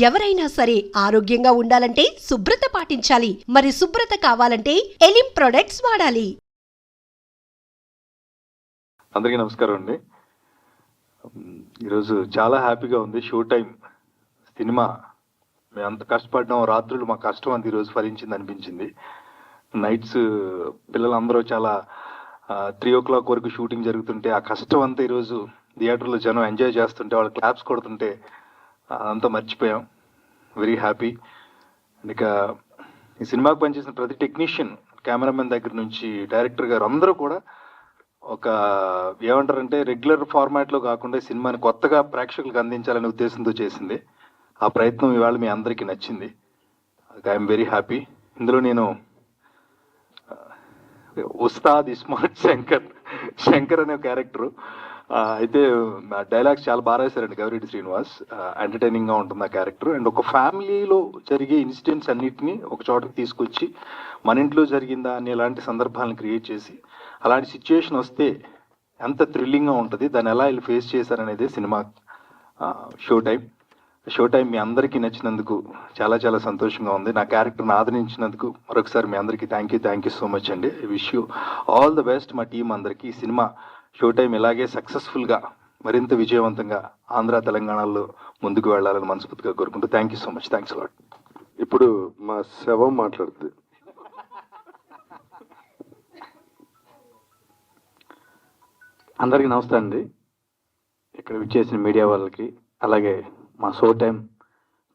ఎవరైనా సరే ఆరోగ్యంగా ఉండాలంటే శుభ్రత పాటించాలి. మరి శుభ్రత కావాలంటే ఎలిం ప్రొడక్ట్స్ వాడాలి. అందరికీ నమస్కారం అండి. ఈరోజు చాలా హ్యాపీగా ఉంది. షో టైం సినిమా మేము అంత కష్టపడ్డాం, రాత్రులు మా కష్టం అంత ఈరోజు ఫలించింది అనిపించింది. నైట్స్ పిల్లలందరూ చాలా 3 o'clock వరకు షూటింగ్ జరుగుతుంటే ఆ కష్టం అంతా ఈరోజు థియేటర్లో జనం ఎంజాయ్ చేస్తుంటే వాళ్ళు క్లాప్స్ కొడుతుంటే అంతా మర్చిపోయాం. Very happy. ఇక ఈ సినిమాకి పనిచేసిన ప్రతి టెక్నీషియన్, కెమెరామెన్ దగ్గర నుంచి డైరెక్టర్ గారు అందరూ కూడా ఒక ఏమంటారంటే రెగ్యులర్ ఫార్మాట్లో కాకుండా సినిమాని కొత్తగా ప్రేక్షకులకు అందించాలనే ఉద్దేశంతో చేసింది. ఆ ప్రయత్నం ఇవాళ మీ అందరికీ నచ్చింది. I'm very happy. ఇందులో నేను ఉస్తాద్ ఇస్మార్ట్ శంకర్ అనే క్యారెక్టరు. అయితే డైలాగ్స్ చాలా బాగా రాశారండి గవిరెడ్డి శ్రీనివాస్. ఎంటర్టైనింగ్ గా ఉంటుంది ఆ క్యారెక్టర్. అండ్ ఒక ఫ్యామిలీలో జరిగే ఇన్సిడెంట్స్ అన్నిటినీ ఒక చోటకి తీసుకొచ్చి మన ఇంట్లో జరిగిందా అని ఇలాంటి సందర్భాలను క్రియేట్ చేసి అలాంటి సిచ్యుయేషన్ వస్తే ఎంత థ్రిల్లింగ్ గా ఉంటుంది, దాన్ని ఎలా వీళ్ళు ఫేస్ చేశారనేది సినిమా షో టైం మీ అందరికీ నచ్చినందుకు చాలా చాలా సంతోషంగా ఉంది. నా క్యారెక్టర్ని ఆదరించినందుకు మరొకసారి మీ అందరికీ థ్యాంక్ యూ సో మచ్ అండి. Wish you all the best మా టీం అందరికీ. ఈ సినిమా షో టైం ఇలాగే సక్సెస్ఫుల్గా మరింత విజయవంతంగా ఆంధ్ర తెలంగాణలో ముందుకు వెళ్ళాలని మనస్ఫూర్తిగా కోరుకుంటూ thank you so much. Thanks a lot. ఇప్పుడు మా శవం మాట్లాడుతుంది. అందరికీ నమస్తే అండి. ఇక్కడ విచ్చేసిన మీడియా వాళ్ళకి, అలాగే మా షో టైం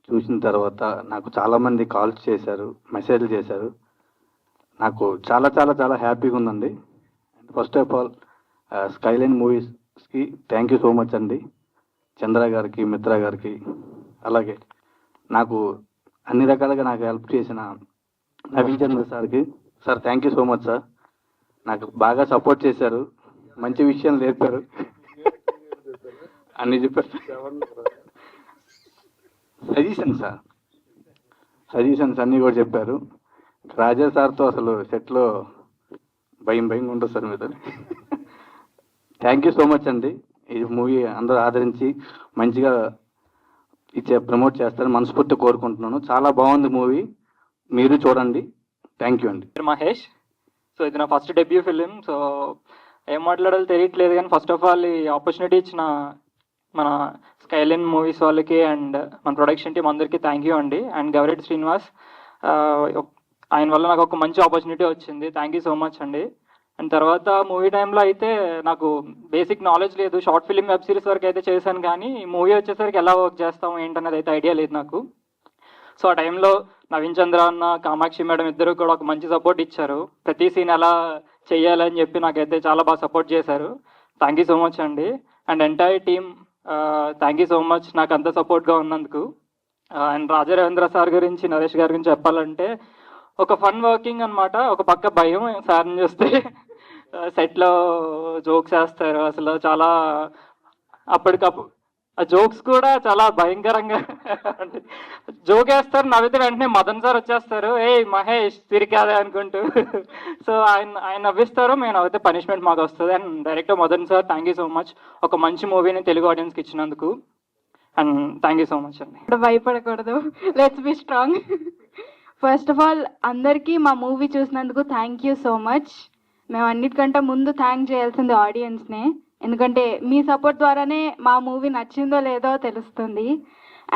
చూసిన తర్వాత నాకు చాలామంది కాల్స్ చేశారు, మెసేజ్లు చేశారు. నాకు చాలా చాలా చాలా హ్యాపీగా ఉందండి. ఫస్ట్ ఆఫ్ ఆల్ స్కైలైన్ మూవీస్కి థ్యాంక్ యూ సో మచ్ అండి. చంద్ర గారికి, మిత్ర గారికి, అలాగే నాకు అన్ని రకాలుగా నాకు హెల్ప్ చేసిన నవీన్ చంద్ర సార్కి. Sir thank you so much sir. నాకు బాగా సపోర్ట్ చేశారు, మంచి విషయాలు నేర్పారు, అన్ని చెప్పారు. సజెషన్స్ అన్నీ కూడా చెప్పారు. రాజా సార్తో అసలు సెట్లో భయం ఉంటుంది సార్ మీద. థ్యాంక్ యూ సో మచ్ అండి. ఈ మూవీ అందరూ ఆదరించి మంచిగా ప్రమోట్ చేస్తారని మనస్ఫూర్తి కోరుకుంటున్నాను. చాలా బాగుంది మూవీ, మీరు చూడండి. థ్యాంక్ యూ అండి. మహేష్. సో ఇది నా ఫస్ట్ డెబ్యూ ఫిలిం. సో ఏం మాట్లాడాలో తెలియట్లేదు, కానీ ఫస్ట్ ఆఫ్ ఆల్ ఈ ఆపర్చునిటీ ఇచ్చిన మన స్కైలైన్ మూవీస్ వాళ్ళకి అండ్ మన ప్రొడక్షన్ టీం అందరికీ థ్యాంక్ యూ అండి. అండ్ గవిరెడ్డి శ్రీనివాస్, ఆయన వల్ల నాకు ఒక మంచి ఆపర్చునిటీ వచ్చింది. థ్యాంక్ యూ సో మచ్ అండి. అండ్ తర్వాత మూవీ టైంలో అయితే నాకు బేసిక్ నాలెడ్జ్ లేదు. షార్ట్ ఫిలిం, వెబ్ సిరీస్ వరకు అయితే చేశాను, కానీ మూవీ వచ్చేసరికి ఎలా వర్క్ చేస్తాము ఏంటనేది అయితే ఐడియా లేదు నాకు. సో ఆ టైంలో నవీన్ చంద్ర అన్న, కామాక్షి మేడం ఇద్దరు కూడా ఒక మంచి సపోర్ట్ ఇచ్చారు. ప్రతి సీన్ ఎలా చెయ్యాలని చెప్పి నాకైతే చాలా బాగా సపోర్ట్ చేశారు. థ్యాంక్ యూ సో మచ్ అండి. And entire team thank you so much నాకు అంత సపోర్ట్గా ఉన్నందుకు. అండ్ రాజా రవీంద్ర సార్ గురించి, నరేష్ గారి గురించి చెప్పాలంటే ఒక ఫన్ వర్కింగ్ అనమాట. ఒక పక్క భయం సార్ని చూస్తే, సెట్లో జోక్స్ వేస్తారు అసలు చాలా, అప్పటికప్పుడు ఆ జోక్స్ కూడా చాలా భయంకరంగా జోక్ వేస్తారు, నవ్వితే వెంటనే మదన్ సార్ వచ్చేస్తారు, ఏ మహేష్ తిరిగాదే అనుకుంటూ. సో ఆయన నవ్విస్తారు, మేము నవ్వితే పనిష్మెంట్ మాకు వస్తుంది. And director Madan sir thank you so much ఒక మంచి మూవీని తెలుగు ఆడియన్స్కి ఇచ్చినందుకు. And thank you so much అండి. భయపడకూడదు, let's be strong. First of all అందరికీ మా మూవీ చూసినందుకు థ్యాంక్ యూ సో మచ్. మేము అన్నిటికంటే ముందు థ్యాంక్ చేయాల్సింది ఆడియన్స్నే, ఎందుకంటే మీ సపోర్ట్ ద్వారానే మా మూవీ నచ్చిందో లేదో తెలుస్తుంది.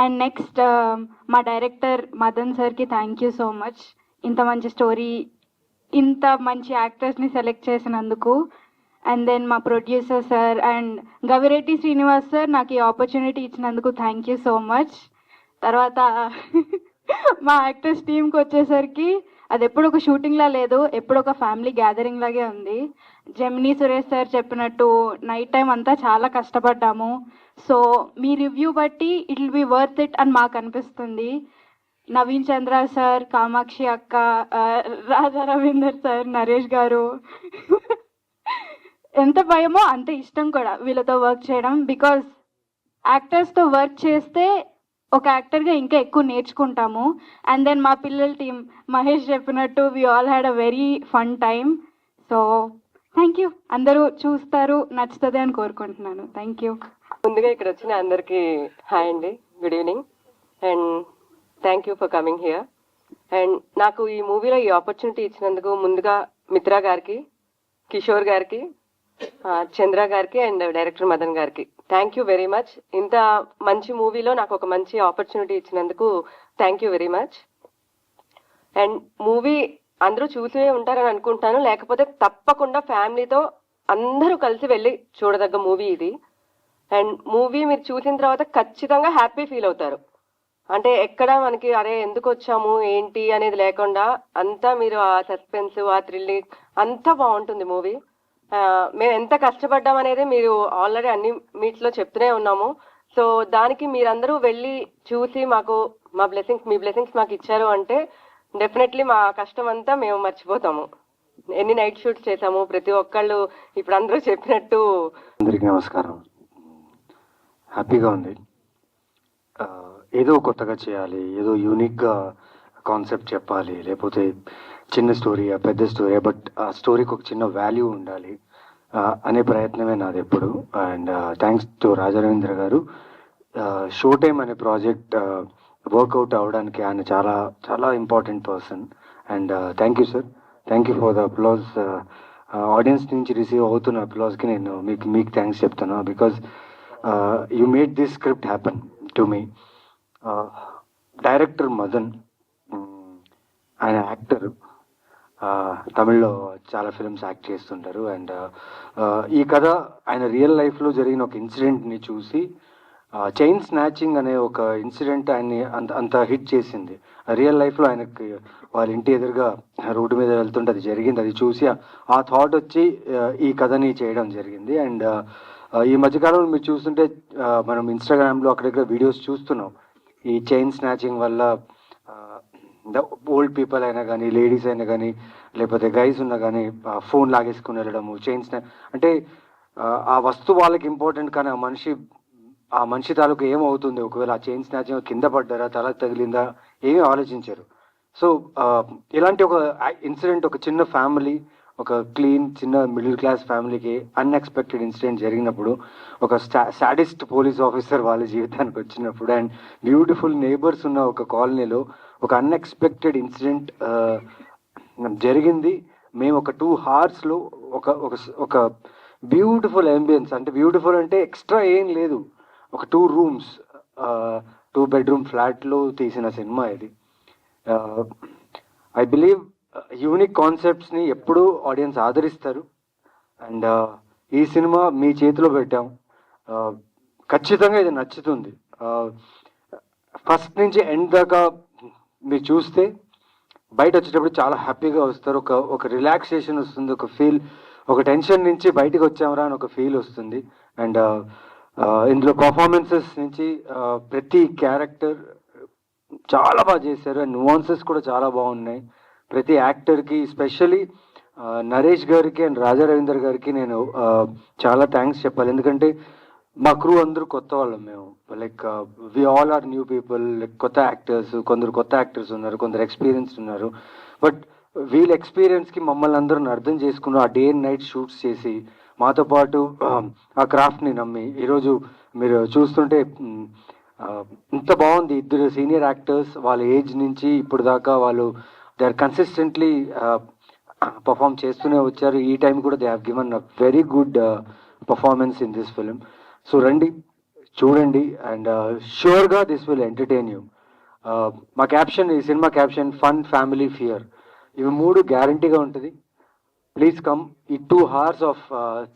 అండ్ నెక్స్ట్ మా డైరెక్టర్ మదన్ సార్కి థ్యాంక్ యూ సో మచ్. ఇంత మంచి స్టోరీ, ఇంత మంచి యాక్టర్స్ని సెలెక్ట్ చేసినందుకు. అండ్ దెన్ మా producer sir and Gavireddy Srinivas sir నాకు ఈ ఆపర్చునిటీ ఇచ్చినందుకు థ్యాంక్ యూ సో మచ్. తర్వాత మా యాక్టర్స్ టీంకి వచ్చేసరికి అది ఎప్పుడు ఒక షూటింగ్లా లేదు, ఎప్పుడు ఒక ఫ్యామిలీ గ్యాదరింగ్ లాగే ఉంది. జెమినీ సురేష్ సార్ చెప్పినట్టు నైట్ టైం అంతా చాలా కష్టపడ్డాము. సో మీ రివ్యూ బట్టి it will be worth it అని మాకు అనిపిస్తుంది. నవీన్ చంద్ర సార్, కామాక్షి అక్క, రాజా రవీందర్ సార్, నరేష్ గారు, ఎంత భయమో అంత ఇష్టం కూడా వీళ్ళతో వర్క్ చేయడం. బికాజ్ యాక్టర్స్తో వర్క్ చేస్తే ఒక యాక్టర్గా ఇంకా ఎక్కువ నేర్చుకుంటాము. అండ్ దెన్ మా పిల్లల టీం మహేష్ చెప్పినట్టు we all had a very fun time. So thank you. అందరూ చూస్తారు, నచ్చుతుంది అని కోరుకుంటున్నాను. Thank you. ముందుగా ఇక్కడ వచ్చిన అందరికీ హాయ్ అండి, good evening. And thank you for coming here. And నాకు ఈ మూవీలో ఈ ఆపర్చునిటీ ఇచ్చినందుకు ముందుగా మిత్రా గారికి, కిషోర్ గారికి, చంద్ర గారికి అండ్ డైరెక్టర్ మదన్ గారికి థ్యాంక్ యూ వెరీ మచ్. ఇంత మంచి మూవీలో నాకు ఒక మంచి ఆపర్చునిటీ ఇచ్చినందుకు thank you very much. And movie అందరూ చూసే ఉంటారని అనుకుంటాను, లేకపోతే తప్పకుండా ఫ్యామిలీతో అందరూ కలిసి వెళ్ళి చూడదగ్గ మూవీ ఇది. అండ్ మూవీ మీరు చూసిన తర్వాత ఖచ్చితంగా హ్యాపీ ఫీల్ అవుతారు. అంటే ఎక్కడ మనకి అరే ఎందుకు వచ్చాము ఏంటి అనేది లేకుండా అంతా మీరు ఆ సస్పెన్స్, ఆ థ్రిల్లింగ్ అంతా బాగుంటుంది మూవీ. మేము ఎంత కష్టపడ్డాం అనేది మీరు ఆల్రెడీ అన్ని మీట్స్లో చెప్తూనే ఉన్నాము. సో దానికి మీరందరూ వెళ్ళి చూసి మాకు మీ బ్లెస్సింగ్స్ మాకు ఇచ్చారు అంటే డెఫినెట్లీ మా కష్టం అంతా మేము మర్చిపోతాము. ఎన్ని నైట్ షూట్స్ చేసాము, ప్రతి ఒక్కళ్ళు ఇప్పుడు అందరూ చెప్పినట్టు. అందరికీ నమస్కారం. హ్యాపీగా ఉంది. ఏదో కొత్తగా చేయాలి, ఏదో యూనిక్గా కాన్సెప్ట్ చెప్పాలి, లేకపోతే చిన్న స్టోరీయా పెద్ద స్టోరీయా, బట్ ఆ స్టోరీకి ఒక చిన్న వాల్యూ ఉండాలి అనే ప్రయత్నమే నాది ఎప్పుడు. అండ్ థ్యాంక్స్ టు రాజరవీంద్ర గారు. షో టైమ్ అనే ప్రాజెక్ట్ వర్కౌట్ అవ్వడానికి ఆయన చాలా చాలా important person. And thank you sir, thank you for the applause. Audience నుంచి రిసీవ్ అవుతున్న అప్లాజ్కి నేను మీకు థ్యాంక్స్ చెప్తాను. Because you made this script happen to me. Director Madan, ఆయన యాక్టర్, తమిళ్లో చాలా ఫిల్మ్స్ యాక్ట్ చేస్తుంటారు. అండ్ ఈ కథ ఆయన రియల్ లైఫ్లో జరిగిన ఒక ఇన్సిడెంట్ని చూసి, చైన్ స్నాచింగ్ అనే ఒక ఇన్సిడెంట్ ఆయన్ని అంత హిట్ చేసింది. రియల్ లైఫ్లో ఆయనకి వాళ్ళ ఇంటి ఎదురుగా రోడ్డు మీద వెళ్తుంటే అది జరిగింది. అది చూసి ఆ థాట్ వచ్చి ఈ కథని చేయడం జరిగింది. అండ్ ఈ మధ్యకాలంలో మీరు చూస్తుంటే మనం ఇన్స్టాగ్రామ్లో అక్కడక్కడ వీడియోస్ చూస్తున్నాం. ఈ చైన్ స్నాచింగ్ వల్ల ఓల్డ్ పీపుల్ అయినా కానీ, లేడీస్ అయినా కానీ, లేకపోతే గైస్ ఉన్నా కానీ ఫోన్ లాగేసుకుని వెళ్ళడము, చైన్ అంటే ఆ వస్తువు వాళ్ళకి ఇంపార్టెంట్, కానీ ఆ మనిషి తాలూకు ఏమవుతుంది ఒకవేళ ఆ చైన్ స్నాచింగ్ కింద పడ్డారా, తల తగిలిందా, ఏమీ ఆలోచించారు. సో ఇలాంటి ఒక ఇన్సిడెంట్ ఒక చిన్న ఫ్యామిలీ, ఒక క్లీన్ చిన్న మిడిల్ క్లాస్ ఫ్యామిలీకి అన్ఎక్స్పెక్టెడ్ ఇన్సిడెంట్ జరిగినప్పుడు, ఒక సాడిస్ట్ పోలీస్ ఆఫీసర్ వాళ్ళ జీవితానికి వచ్చినప్పుడు, అండ్ బ్యూటిఫుల్ నేబర్స్ ఉన్న ఒక కాలనీలో ఒక అన్ఎక్స్పెక్టెడ్ ఇన్సిడెంట్ జరిగింది. మేము ఒక 2 hours ఒక బ్యూటిఫుల్ అంబియన్స్, అంటే బ్యూటిఫుల్ అంటే ఎక్స్ట్రా ఏం లేదు, ఒక 2 rooms 2 bedroom ఫ్లాట్లో తీసిన సినిమా ఇది. ఐ బిలీవ్ యూనిక్ కాన్సెప్ట్స్ని ఎప్పుడూ ఆడియన్స్ ఆదరిస్తారు. అండ్ ఈ సినిమా మీ చేతిలో పెట్టాం, ఖచ్చితంగా ఇది నచ్చుతుంది. ఫస్ట్ నుంచి ఎండ్ దాకా మీరు చూస్తే బయట వచ్చేటప్పుడు చాలా హ్యాపీగా వస్తారు. ఒక రిలాక్సేషన్ వస్తుంది, ఒక ఫీల్, ఒక టెన్షన్ నుంచి బయటకు వచ్చామరా అని ఒక ఫీల్ వస్తుంది. అండ్ ఇందులో పర్ఫార్మెన్సెస్ నుంచి ప్రతి క్యారెక్టర్ చాలా బాగా చేశారు. అండ్ నువాన్సెస్ కూడా చాలా బాగున్నాయి. ప్రతి యాక్టర్కి, ఎస్పెషల్లీ నరేష్ గారికి అండ్ రాజా రవీందర్ గారికి నేను చాలా థ్యాంక్స్ చెప్పాలి. ఎందుకంటే మా క్రూ అందరూ కొత్త వాళ్ళం. మేము like we all are new people, like కొత్త యాక్టర్స్, కొందరు కొత్త యాక్టర్స్ ఉన్నారు, కొందరు ఎక్స్పీరియన్స్డ్ ఉన్నారు. బట్ వీళ్ళ ఎక్స్పీరియన్స్కి మమ్మల్ని అందరూ అర్థం చేసుకుని ఆ డే అండ్ నైట్ షూట్స్ చేసి మాతో పాటు ఆ క్రాఫ్ట్ని నమ్మి ఈరోజు మీరు చూస్తుంటే ఇంత బాగుంది. 2 senior యాక్టర్స్ వాళ్ళ ఏజ్ నుంచి ఇప్పుడు దాకా వాళ్ళు దే ఆర్ కన్సిస్టెంట్లీ పర్ఫామ్ చేస్తూనే వచ్చారు. ఈ టైం కూడా they have given a very good performance in this film. So రండి, చూడండి, అండ్ ష్యూర్గా దిస్ విల్ ఎంటర్టైన్ యూ. మా క్యాప్షన్, ఈ cinema caption fun, family, fear, ఇవి 3 గ్యారంటీగా ఉంటుంది. Please come. ఈ 2 hours of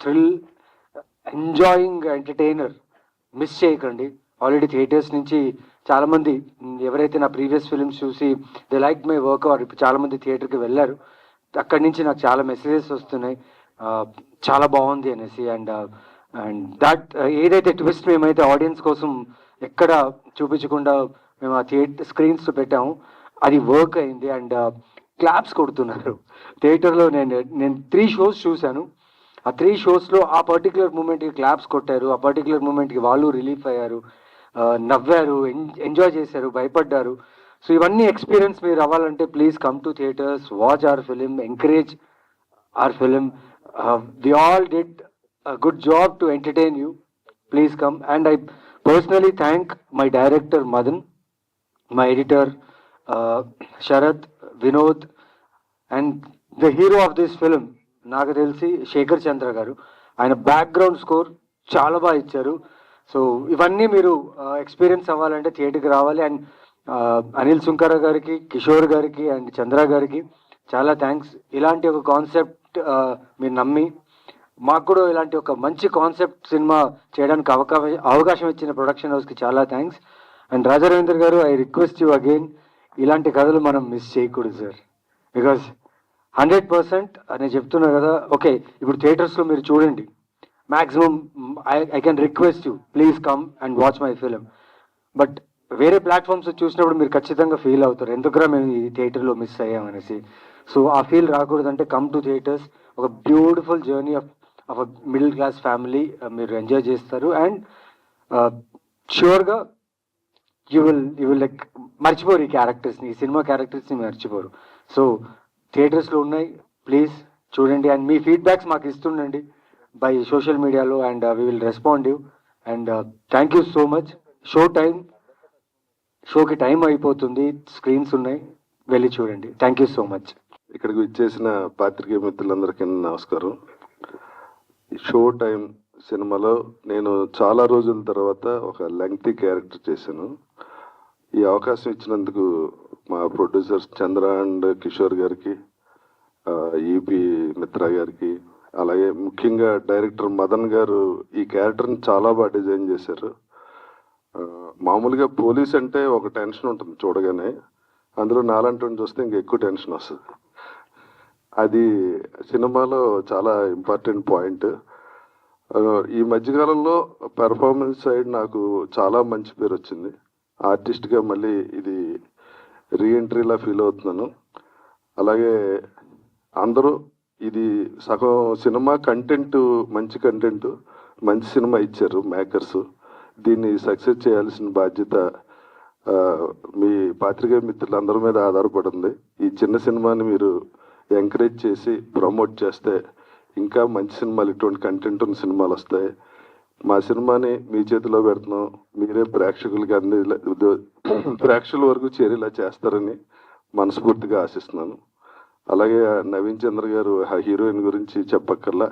thrill, enjoying entertainer miss చేయకండి. ఆల్రెడీ థియేటర్స్ నుంచి చాలామంది ఎవరైతే నా ప్రీవియస్ ఫిల్మ్స్ చూసి they like my work are ఇప్పుడు చాలామంది థియేటర్కి వెళ్ళారు. అక్కడి నుంచి నాకు చాలా మెసేజెస్ వస్తున్నాయి, చాలా బాగుంది అనేసి. అండ్ దట్ ఏదైతే ట్విస్ట్ మేమైతే ఆడియన్స్ కోసం ఎక్కడ చూపించకుండా మేము ఆ స్క్రీన్స్ పెట్టాము, అది వర్క్ అయింది. అండ్ క్లాప్స్ కొడుతున్నారు థియేటర్లో. నేను 3 shows చూశాను. ఆ 3 showsలో ఆ పర్టికులర్ మూమెంట్కి క్లాప్స్ కొట్టారు, ఆ పర్టికులర్ మూమెంట్కి వాళ్ళు రిలీఫ్ అయ్యారు, నవ్వారు, ఎంజాయ్ చేశారు, భయపడ్డారు. సో ఇవన్నీ ఎక్స్పీరియన్స్ మీరు అవ్వాలంటే please come to theatres, watch our film, encourage our film. We all did a good job to entertain you. Please come. And I personally thank my director Madan. my editor, Sharath, Vinod, and the hero of this film, నాకు తెలిసి శేఖర్ చంద్ర గారు. ఆయన background score చాలా బాగా ఇచ్చారు. So ఇవన్నీ మీరు experience అవ్వాలంటే థియేటర్కి రావాలి. అండ్ అనిల్ సుంకర గారికి, కిషోర్ గారికి అండ్ చంద్ర గారికి చాలా థ్యాంక్స్. ఇలాంటి ఒక కాన్సెప్ట్ మీరు నమ్మి మాకు కూడా ఇలాంటి ఒక మంచి కాన్సెప్ట్ సినిమా చేయడానికి అవకాశం ఇచ్చిన ప్రొడక్షన్ హౌస్కి చాలా థ్యాంక్స్. అండ్ రాజా రవీంద్ర గారు, ఐ రిక్వెస్ట్ యూ అగైన్, ఇలాంటి కథలు మనం మిస్ చేయకూడదు సార్. బికాజ్ 100% నేను చెప్తున్నా కదా, ఓకే ఇప్పుడు థియేటర్స్లో మీరు చూడండి, maximum I can request you please come and watch my film. But వేరే ప్లాట్ఫామ్స్ చూసినప్పుడు మీరు ఖచ్చితంగా ఫీల్ అవుతారు, ఎందుకురా మేము ఈ థియేటర్లో మిస్ అయ్యామనేసి. సో ఆ ఫీల్ రాకూడదంటే కమ్ టు థియేటర్స్. ఒక beautiful journey of a middle class family మీరు ఎంజాయ్ చేస్తారు. అండ్ ష్యూర్గా యూ విల్ లైక్ మర్చిపోరు ఈ క్యారెక్టర్స్ని, ఈ సినిమా క్యారెక్టర్స్ని మర్చిపోరు. సో థియేటర్స్లో ఉన్నాయి, ప్లీజ్ చూడండి. అండ్ మీ ఫీడ్బ్యాక్స్ మాకు ఇస్తుండండి బై సోషల్ మీడియాలో, and we will respond you. And thank you so much. షోకి టైం అయిపోతుంది, స్క్రీన్స్ ఉన్నాయి, వెళ్ళి చూడండి. Thank you so much. ఇక్కడికి విచ్చేసిన పాత్రికేయ మిత్రులందరికీ నమస్కారం. షో టైం సినిమాలో నేను చాలా రోజుల తర్వాత ఒక లెంగ్తీ క్యారెక్టర్ చేశాను. ఈ అవకాశం ఇచ్చినందుకు మా ప్రొడ్యూసర్స్ చంద్ర అండ్ కిషోర్ గారికి, ఈపీ మిత్రా గారికి, అలాగే ముఖ్యంగా డైరెక్టర్ మదన్ గారు ఈ క్యారెక్టర్ని చాలా బాగా డిజైన్ చేశారు. మామూలుగా పోలీస్ అంటే ఒక టెన్షన్ ఉంటుంది చూడగానే, అందులో నాలంటి చూస్తే ఇంకా ఎక్కువ టెన్షన్ వస్తుంది. అది సినిమాలో చాలా ఇంపార్టెంట్ పాయింట్. ఈ మధ్యకాలంలో పెర్ఫార్మెన్స్ సైడ్ నాకు చాలా మంచి పేరు వచ్చింది. ఆర్టిస్ట్గా మళ్ళీ ఇది రీఎంట్రీలా ఫీల్ అవుతున్నాను. అలాగే అందరూ ఇది సగం సినిమా కంటెంట్, మంచి కంటెంట్, మంచి సినిమా ఇచ్చారు మేకర్స్. దీన్ని సక్సెస్ చేయాల్సిన బాధ్యత మీ పాత్రికేయ మిత్రులందరి మీద ఆధారపడింది. ఈ చిన్న సినిమాని మీరు ఎంకరేజ్ చేసి ప్రమోట్ చేస్తే ఇంకా మంచి సినిమాలు, ఇటువంటి కంటెంట్ ఉన్న సినిమాలు వస్తాయి. మా సినిమాని మీ చేతిలో పెడుతున్నాం, మీరే ప్రేక్షకులకి ప్రేక్షకుల వరకు చేరేలా చేస్తారని మనస్ఫూర్తిగా ఆశిస్తున్నాను. అలాగే నవీన్ చంద్ర గారు ఆ హీరోయిన్ గురించి చెప్పక్కర్లా.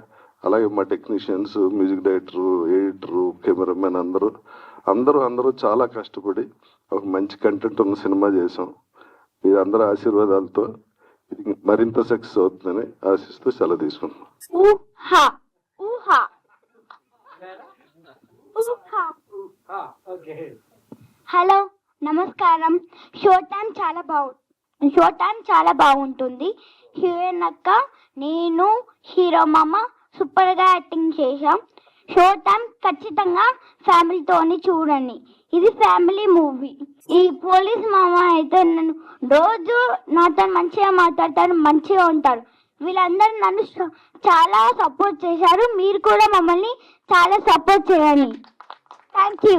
అలాగే మా technicians, music director, editor, cameraman అందరూ చాలా కష్టపడి ఒక మంచి కంటెంట్ ఉన్న సినిమా చేసాం. మీ అందరి ఆశీర్వాదాలతో ఇది మరింత సక్సెస్ అవుతుందని ఆశిస్తూ సెలవు తీసుకుంటున్నాం. హలో, నమస్కారం. షో టైం చాలా బాగుంటుంది. హీరోయిన్ అక్క, నేను, హీరో మామ సూపర్గా యాక్టింగ్ చేశాం. షో టైం ఖచ్చితంగా ఫ్యామిలీతోని చూడండి. ఇది ఫ్యామిలీ మూవీ. ఈ పోలీస్ మామ అయితే నన్ను రోజు నాతో మంచిగా మాట్లాడతారు, మంచిగా ఉంటారు. వీళ్ళందరూ నన్ను చాలా సపోర్ట్ చేశారు. మీరు కూడా మమ్మల్ని చాలా సపోర్ట్ చేయండి. Thank you.